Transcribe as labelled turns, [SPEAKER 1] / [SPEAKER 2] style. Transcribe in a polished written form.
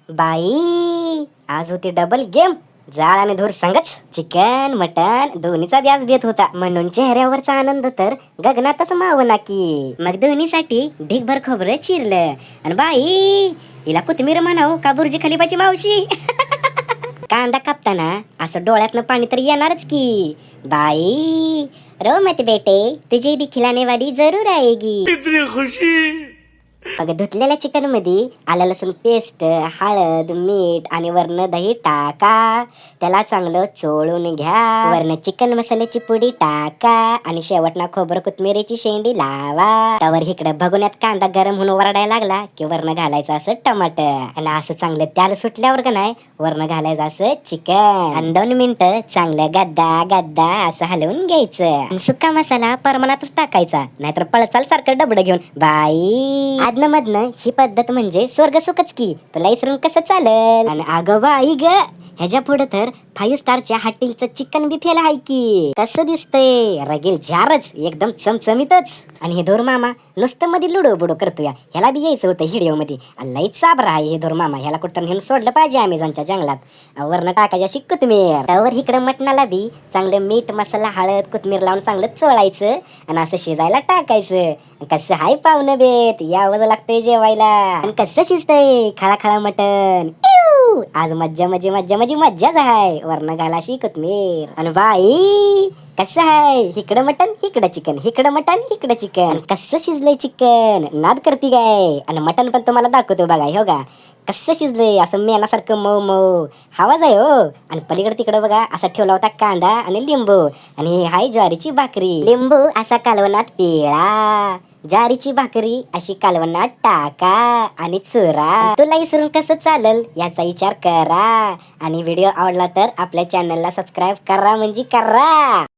[SPEAKER 1] बाई आज होती डबल गेम. जाळ आणि धूर संगच. चिकन मटन दोन्हीचा व्याज देत होता, म्हणून चेहऱ्यावरचा आनंद तर गगनातच मावना की. मग दोन्हीसाठी ढीगभर खोबरं चिरलं. आणि बाई हिला कोथिंबीर म्हणाव का बुर्जी खलिफाची मावशी. कांदा कापताना असं डोळ्यातनं पाणी तर येणारच की. बाई रो मत बेटे तुझी भी खिलाने वाली जरूर आएगी. इतनी खुशी. मग धुतलेल्या चिकन मध्ये आलं लसूण पेस्ट, हळद, मीठ आणि वरनं दही टाका. त्याला चांगलं चोळून घ्या. वरनं चिकन मसाल्याची पुडी टाका आणि शेवटना खोबरं कोथिंबीरची शेंडी लावा. त्यावर इकडे भगुन्यात कांदा गरम होऊन वरडायला लागला की वरनं घालायचं असं टमाटर. आणि असं चांगलं त्याला सुटल्यावर का नाही वरनं घालायचं असं चिकन. आणि 2 मिनिटं चांगलं गद्दा गद्दा असं हलवून घ्यायचं. आणि सुका मसाला प्रमाणातच टाकायचा, नाहीतर पळचाल सारखं डबडं घेऊन. बाई आदन मधनं ही पद्धत म्हणजे स्वर्ग सुखच की. तुला इसरून कसं चालेल. आणि अगं बाई ग, ह्याच्या पुढे तर 5 स्टारच्या हॉटेलचं चिकन बी फेल आहे की. कसं दिसतंय रगेल झारच एकदम चमचमीतच. आणि हे धोर मामा नुसतं मध्ये लुडो बुडो करतोय. ह्याला बी यायचं होतं व्हिडिओ मध्ये. लईच चाबरा आहे हे धोर मामा. ह्याला कुठं घेऊन सोडलं पाहिजे अमेझॉनच्या जंगलात. वरनं टाकायच्या अशी कोथिंबीर. त्यावर इकडं मटणाला बी चांगलं मीठ मसाला हळद कोथिंबीर लावून चांगलं चोळायचं आणि असं शिजायला टाकायचं. कसं हाय पाहुणं बेत, यावं लागतंय जेवायला. आणि कसं शिजतंय खळा मटण. आज मज्जा मजी मज्जा मजी मज्जाच आहे. वरनं घालाशी कोथिंबीर. आणि बाई कसं आहे इकडं मटन इकडं चिकन, इकडं मटन इकडं चिकन. कसं शिजलंय चिकन, नाद करती काय. आणि मटन पण तुम्हाला दाखवतो बघा. हो का कसं शिजलंय असं मेनासारखं मऊ मऊ. हवाच आहे हो. आणि पलीकडे तिकडं बघा असा ठेवला होता कांदा आणि लिंबू. आणि हाय ज्वारीची भाकरी. लिंबू असा कालवनात पिळा, ज्वारीची भाकरी अशी कालवनात टाका आणि चुरा. तुला इसरून कसं चालेल याचा विचार करा. आणि व्हिडिओ आवडला तर आपल्या चॅनलला सबस्क्राईब करा म्हणजे करा.